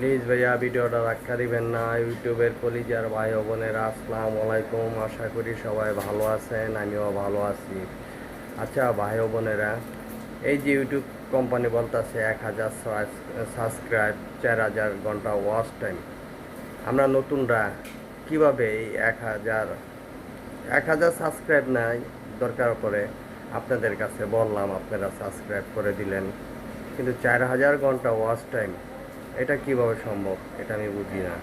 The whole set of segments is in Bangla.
প্লিজ ভাইয়া ভিডিওটা ধাক্কা দিবেন না। ইউটিউবের কলিজার ভাই ও বোনেরা, আসসালামু আলাইকুম। আশা করি সবাই ভালো আছেন, আমিও ভালো আছি। আচ্ছা ভাই ও বোনেরা, এই যে ইউটিউব কোম্পানি বলতেছে 1000 সাবস্ক্রাইব, 4000 ঘন্টা ওয়াচ টাইম, আমরা নতুনরা কিভাবে এই 1000 সাবস্ক্রাইব নাই দরকার করে আপনাদের কাছে বললাম, আপনারা সাবস্ক্রাইব করে দিলেন, কিন্তু 4000 ঘন্টা ওয়াচ টাইম এটা কিভাবে সম্ভব? এটা আমি বুঝি না।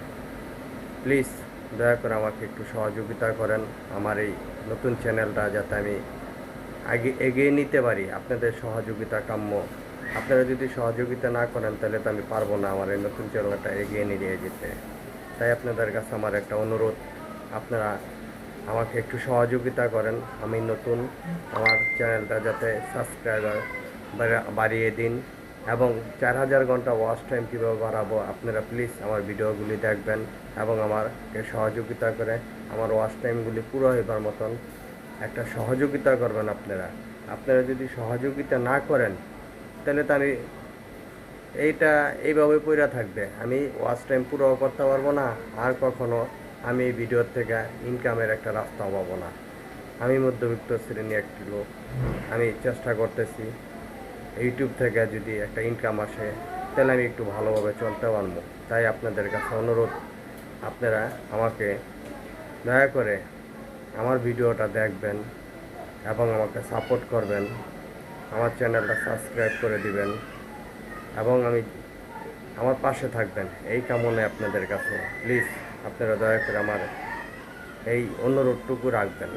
প্লিজ দয়া করে আমাকে একটু সহযোগিতা করেন, আমার এই নতুন চ্যানেলটা যাতে আমি আগে এগিয়ে নিতে পারি। আপনাদের সহযোগিতা কাম্য। আপনারা যদি সহযোগিতা না করেন তাহলে তো আমি পারবো না আমার এই নতুন চ্যানেলটা এগিয়ে নিয়ে যেতে। তাই আপনাদের কাছে আমার একটা অনুরোধ, আপনারা আমাকে একটু সহযোগিতা করেন। আমি নতুন, আমার চ্যানেলটা যাতে সাবস্ক্রাইবার বাড়িয়ে দিন, এবং 4000 ঘন্টা ওয়াচ টাইম কীভাবে বাড়াবো আপনারা প্লিজ আমার ভিডিওগুলি দেখবেন এবং আমাকে সহযোগিতা করে আমার ওয়াচ টাইমগুলি পুরো হইবার মতন একটা সহযোগিতা করবেন আপনারা। আপনারা যদি সহযোগিতা না করেন তাহলে তো আমি এইভাবে পড়ে থাকবে, আমি ওয়াচ টাইম পুরো করতে পারবো না, আর কখনো আমি এই ভিডিওর থেকে ইনকামের একটা রাস্তা পাবো না। আমি মধ্যবিত্ত শ্রেণী একটি লোক, আমি চেষ্টা করতেছি ইউটিউব থেকে যদি একটা ইনকাম আসে তাহলে আমি একটু ভালোভাবে চলতে পারবো। তাই আপনাদের কাছে অনুরোধ, আপনারা আমাকে দয়া করে আমার ভিডিওটা দেখবেন এবং আমাকে সাপোর্ট করবেন, আমার চ্যানেলটা সাবস্ক্রাইব করে দিবেন এবং আমার পাশে থাকবেন, এই কামনায় আপনাদের কাছে প্লিজ আপনারা দয়া করে আমার এই অনুরোধটুকু রাখবেন।